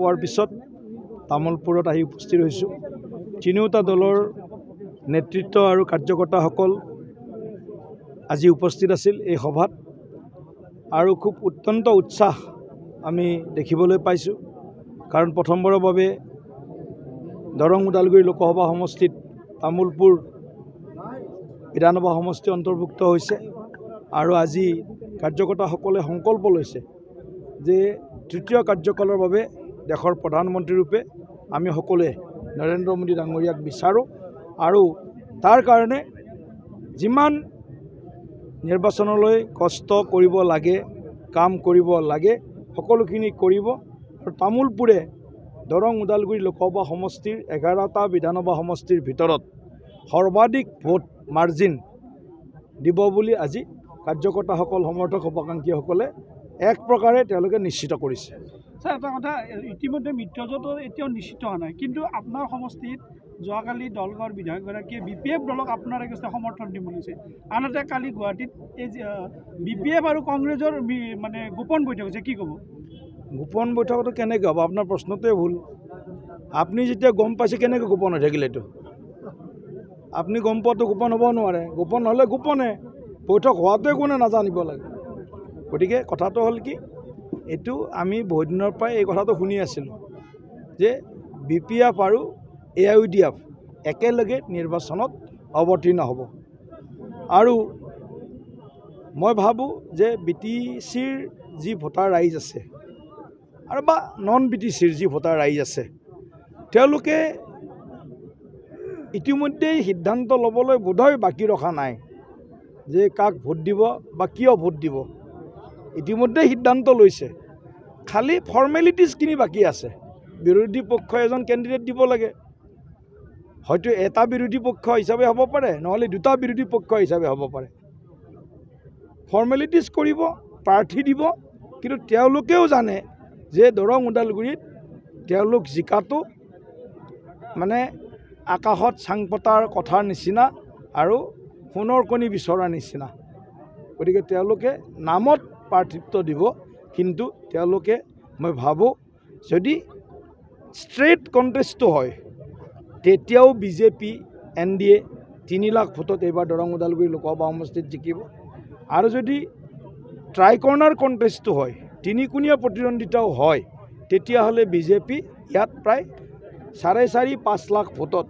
পোৱাৰ পিছত তামোলপুৰত আহি উপস্থিত হৈছোঁ। তিনিওটা দলৰ নেতৃত্ব আৰু কাৰ্যকৰ্তাসকল আজি উপস্থিত আছিল এই সভাত আৰু খুব অত্যন্ত উৎসাহ আমি দেখিবলৈ পাইছোঁ। কাৰণ প্ৰথমবাৰৰ বাবে দৰং ওদালগুৰি লোকসভা সমষ্টিত তামোলপুৰ বিধানসভা সমষ্টি অন্তৰ্ভুক্ত হৈছে আৰু আজি কাৰ্যকৰ্তাসকলে সংকল্প লৈছে যে তৃতীয় কাৰ্যকালৰ বাবে দেশৰ প্ৰধানমন্ত্ৰীৰূপে আমি সকলোৱে নৰেন্দ্ৰ মোদী ডাঙৰীয়াক বিচাৰোঁ আৰু তাৰ কাৰণে যিমান নিৰ্বাচনলৈ কষ্ট কৰিব লাগে, কাম কৰিব লাগে, সকলোখিনি কৰিব আৰু তামোলপুৰে দৰং ওদালগুৰি লোকসভা সমষ্টিৰ 11টা বিধানসভা সমষ্টিৰ ভিতৰত সৰ্বাধিক ভোট মাৰ্জিন দিব বুলি আজি কাৰ্যকৰ্তাসকল সমৰ্থক শুভাকাংক্ষীসকলে এক প্ৰকাৰে তেওঁলোকে নিশ্চিত কৰিছে। স্যাৰ, এটা কথা, ইতিমধ্যে মিত্ৰজোঁটৰ এতিয়াও নিশ্চিত হোৱা নাই, কিন্তু আপোনাৰ সমষ্টিত যোৱাকালি দলগড় বিধায়কগৰাকীয়ে BPF দলক আপোনাৰ এগেইনষ্টে সমৰ্থন দিম বুলিছে। আনহাতে কালি গুৱাহাটীত এই BPF আৰু কংগ্ৰেছৰ মানে গোপন বৈঠক হৈছে, কি ক'ব? গোপন বৈঠকটো কেনেকৈ হ'ব? আপোনাৰ প্ৰশ্নটোৱে ভুল। আপুনি যেতিয়া গম পাইছে কেনেকৈ গোপন হৈ থাকিল? এইটো আপুনি গম পোৱাটো গোপন হ'ব নোৱাৰে। গোপন হ'লে গোপনে, বৈঠক হোৱাটোৱে কোনে নাজানিব লাগে। গতিকে কথাটো হ'ল কি, এইটো আমি বহুত দিনৰ পৰাই এই কথাটো শুনি আছিলোঁ যে BPF আৰু AIUDF একেলগে নিৰ্বাচনত অৱতীৰ্ণ হ'ব আৰু মই ভাবোঁ যে BTCৰ যি ভোটাৰ ৰাইজ আছে আৰু বা নন BTCৰ যি ভোটাৰ ৰাইজ আছে, তেওঁলোকে ইতিমধ্যেই সিদ্ধান্ত ল'বলৈ বোধহয় বাকী ৰখা নাই যে কাক ভোট দিব বা কিয় ভোট দিব। ইতিমধ্যে সিদ্ধান্ত লৈছে, খালি ফৰ্মেলিটিজখিনি বাকী আছে। বিৰোধী পক্ষ এজন কেণ্ডিডেট দিব লাগে, হয়তো এটা বিৰোধী পক্ষ হিচাপে হ'ব পাৰে, নহ'লে দুটা বিৰোধী পক্ষ হিচাপে হ'ব পাৰে। ফৰ্মেলিটিজ কৰিব, প্ৰাৰ্থী দিব, কিন্তু তেওঁলোকেও জানে যে দৰং ওদালগুৰিত তেওঁলোক জিকাটো মানে আকাশত চাং পতাৰ কথাৰ নিচিনা আৰু সোণৰ কণী বিচৰাৰ নিচিনা। গতিকে তেওঁলোকে নামত প্ৰাৰ্থিত্ব দিব, কিন্তু তেওঁলোকে মই ভাবোঁ যদি ষ্ট্ৰেইট কণ্টেষ্টটো হয় তেতিয়াও BJP NDA 3 লাখ ভোটত এইবাৰ দৰং ওদালগুৰি লোকসভা সমষ্টিত জিকিব আৰু যদি ট্ৰাইকৰ্ণাৰ কণ্টেষ্টটো হয়, তিনিকোণীয়া প্ৰতিদ্বন্দ্বিতাও হয়, তেতিয়াহ'লে BJP ইয়াত প্ৰায় 4.5-5 লাখ ভোটত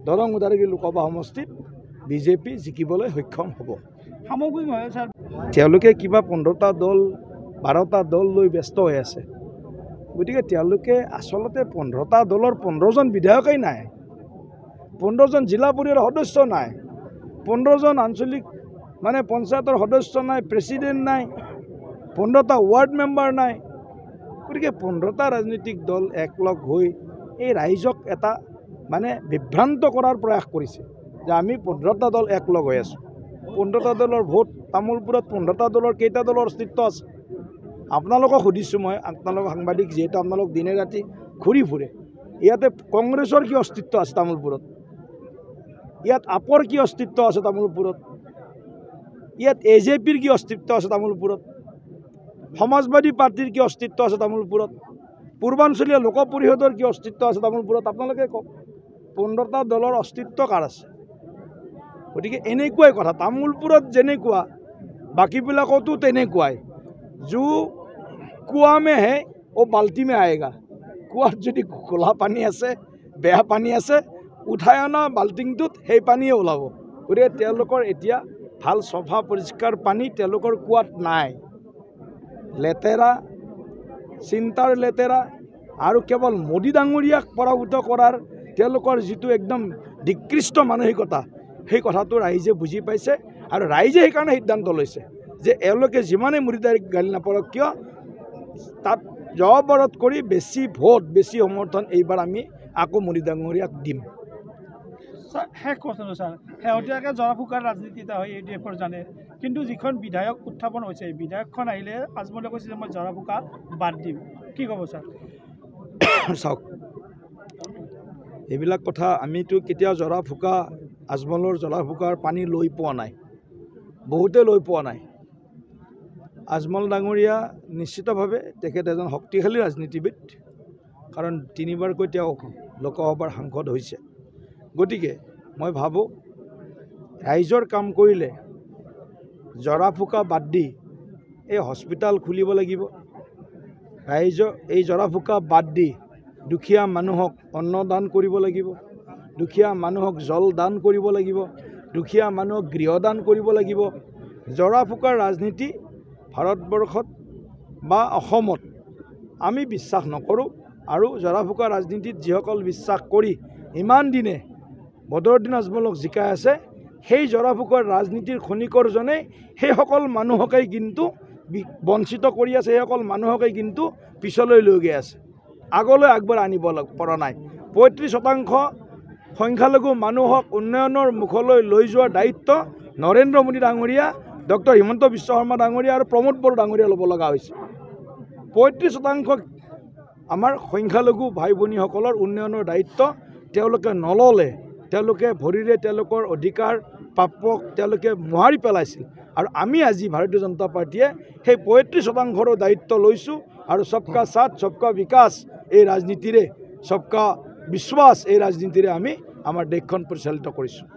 দৰং ওদালগুৰি লোকসভা সমষ্টিত BJP জিকিবলৈ সক্ষম হ'ব। সামগ্ৰিকভাৱে স্যাৰ তেওঁলোকে কিবা 15টা দল 12টা দল লৈ ব্যস্ত হৈ আছে। গতিকে তেওঁলোকে আচলতে 15টা দলৰ 15জন বিধায়কেই নাই, 15জন জিলা পৰিষদৰ সদস্য নাই, 15জন আঞ্চলিক মানে পঞ্চায়তৰ সদস্য নাই, প্ৰেচিডেণ্ট নাই, 15টা ৱাৰ্ড মেম্বাৰ নাই। গতিকে 15টা ৰাজনৈতিক দল একলগ হৈ এই ৰাইজক এটা মানে বিভ্ৰান্ত কৰাৰ প্ৰয়াস কৰিছে যে আমি 15টা দল একলগ হৈ আছোঁ। 15টা দলৰ ভোট তামোলপুৰত 15টা দলৰ কেইটা দলৰ অস্তিত্ব আছে? আপোনালোকক সুধিছোঁ মই, আপোনালোক সাংবাদিক যিহেতু আপোনালোক দিনে ৰাতি ঘূৰি ফুৰে, ইয়াতে কংগ্ৰেছৰ কি অস্তিত্ব আছে তামোলপুৰত? ইয়াত আপৰ কি অস্তিত্ব আছে তামোলপুৰত? ইয়াত AJPৰ কি অস্তিত্ব আছে তামোলপুৰত? সমাজবাদী পাৰ্টিৰ কি অস্তিত্ব আছে তামোলপুৰত? পূৰ্বাঞ্চলীয় লোক পৰিষদৰ কি অস্তিত্ব আছে তামোলপুৰত? আপোনালোকে কওক, 15টা দলৰ অস্তিত্ব কাৰ আছে? গতিকে এনেকুৱাই কথা, তামোলপুৰত যেনেকুৱা বাকীবিলাকতো তেনেকুৱাই। जो कुआ में है वो बाल्टी में आएगा। कुआत যদি ক'লা পানী আছে, বেয়া পানী আছে, উঠাই অনা বাল্টিংটোত সেই পানীয়ে ওলাব। গতিকে তেওঁলোকৰ এতিয়া ভাল চফা পৰিষ্কাৰ পানী তেওঁলোকৰ কুৱাত নাই। লেতেৰা, চিন্তাৰ লেতেৰা আৰু কেৱল মোদী ডাঙৰীয়াক পৰাভূত কৰাৰ তেওঁলোকৰ যিটো একদম নিকৃষ্ট মানসিকতা, সেই কথাটো ৰাইজে বুজি পাইছে আৰু ৰাইজে সেইকাৰণে সিদ্ধান্ত লৈছে যে এওঁলোকে যিমানে মুৰিদাৰীক গালি নাপাৰক কিয় তাত জবাবত কৰি বেছি ভোট বেছি সমৰ্থন এইবাৰ আমি আকৌ মুৰি ডাঙৰীয়াক দিম। শেষ কথা স্যাৰ, শেহতীয়াকৈ জৰাফুকাৰ ৰাজনীতি এটা হয় AUDFৰ জানে, কিন্তু যিখন বিধায়ক উত্থাপন হৈছে বিধায়কখন আহিলে আজমলে কৈছে যে মই জৰাফুকা বাদ দিম, কি ক'ব স্যাৰ? চাওক, এইবিলাক কথা আমিতো কেতিয়াও জৰাফুকা আজমলৰ জৰাফুকাৰ পানী লৈ পোৱা নাই, বহুতে লৈ পোৱা নাই। আজমল ডাঙৰীয়া নিশ্চিতভাৱে তেখেত এজন শক্তিশালী ৰাজনীতিবিদ, কাৰণ 3বাৰকৈ তেওঁ লোকসভাৰ সাংসদ হৈছে। গতিকে মই ভাবোঁ ৰাইজৰ কাম কৰিলে জৰা ফুকা বাদ দি এই হস্পিটাল খুলিব লাগিব। ৰাইজৰ এই জৰা ফুকা বাদ দি দুখীয়া মানুহক অন্নদান কৰিব লাগিব, দুখীয়া মানুহক জল দান কৰিব লাগিব, দুখীয়া মানুহক গৃহদান কৰিব লাগিব। জৰা ফুকাৰ ৰাজনীতি ভাৰতবৰ্ষত বা অসমত আমি বিশ্বাস নকৰোঁ। আৰু জৰা ফুকা ৰাজনীতিত যিসকল বিশ্বাস কৰি ইমান দিনে বদৰুদ্দিন আজমলক জিকাই আছে, সেই জৰা ফুকাৰ ৰাজনীতিৰ খনিকৰজনে সেইসকল মানুহকেই কিন্তু বঞ্চিত কৰি আছে, সেইসকল মানুহকেই কিন্তু পিছলৈ লৈ গৈ আছে, আগলৈ আগবাঢ় আনিব পৰা নাই। 35% সংখ্যালঘু মানুহক উন্নয়নৰ মুখলৈ লৈ যোৱাৰ দায়িত্ব নৰেন্দ্ৰ মোদী ডাঙৰীয়া, ডক্টৰ হিমন্ত বিশ্ব শৰ্মা ডাঙৰীয়া আৰু প্ৰমোদ বড়ো ডাঙৰীয়া ল'ব লগা হৈছে। 35% আমাৰ সংখ্যালঘু ভাই ভনীসকলৰ উন্নয়নৰ দায়িত্ব তেওঁলোকে নল'লে, তেওঁলোকে ভৰিৰে তেওঁলোকৰ অধিকাৰ প্ৰাপক তেওঁলোকে মোহাৰি পেলাইছিল। আৰু আমি আজি ভাৰতীয় জনতা পাৰ্টীয়ে সেই 35%ৰো দায়িত্ব লৈছোঁ আৰু সবকা সাথ সবকা বিকাশ এই ৰাজনীতিৰে, সবকা বিশ্বাস এই ৰাজনীতিৰে আমি আমাৰ দেশখন পৰিচালিত কৰিছোঁ।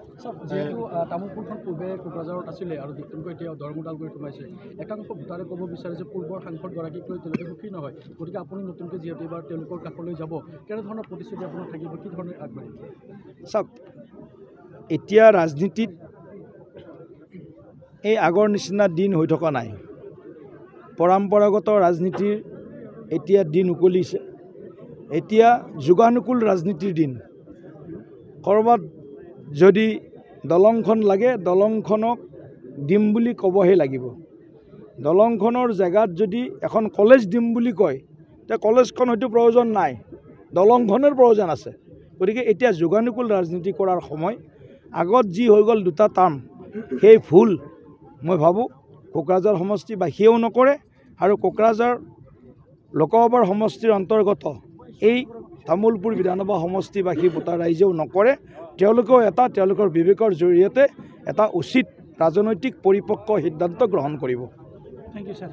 যেহেতু তামোলপুৰখন পূৰ্বে কোকৰাঝাৰত আছিলে আৰু নতুনকৈ এতিয়া ধৰ্মদালগুৰিত সোমাইছে, একাংশ ভোটাৰে ক'ব বিচাৰে যে পূৰ্বৰ সাংসদগৰাকীক লৈ তেওঁলোকে সুখী নহয়। গতিকে আপুনি নতুনকৈ যিহেতু এইবাৰ তেওঁলোকৰ কাষলৈ যাব, কেনেধৰণৰ প্ৰতিশ্ৰুতি আপোনাৰ থাকিব, কি ধৰণে আগবাঢ়িব? চাওক, এতিয়া ৰাজনীতিত এই আগৰ নিচিনা দিন হৈ থকা নাই। পৰম্পৰাগত ৰাজনীতিৰ এতিয়া দিন উকলিছে। এতিয়া যুগানুকূল ৰাজনীতিৰ দিন। ক'ৰবাত যদি দলংখন লাগে, দলংখনক দিম বুলি ক'বহে লাগিব। দলংখনৰ জেগাত যদি এখন কলেজ দিম বুলি কয়, তে কলেজখন হয়তো প্ৰয়োজন নাই, দলংখনৰ প্ৰয়োজন আছে। গতিকে এতিয়া যুগানুকূল ৰাজনীতি কৰাৰ সময়। আগত যি হৈ গ'ল 2টা টাৰ্ম, সেই ভুল মই ভাবোঁ কোকৰাঝাৰ সমষ্টিবাসীয়েও নকৰে আৰু কোকৰাঝাৰ লোকসভাৰ সমষ্টিৰ অন্তৰ্গত এই তামোলপুৰ বিধানসভা সমষ্টিবাসী ভোটাৰ ৰাইজেও নকৰে। তেওঁলোকেও তেওঁলোকৰ বিবেকৰ জৰিয়তে এটা উচিত ৰাজনৈতিক পৰিপক্ক সিদ্ধান্ত গ্ৰহণ কৰিব। Thank you sir.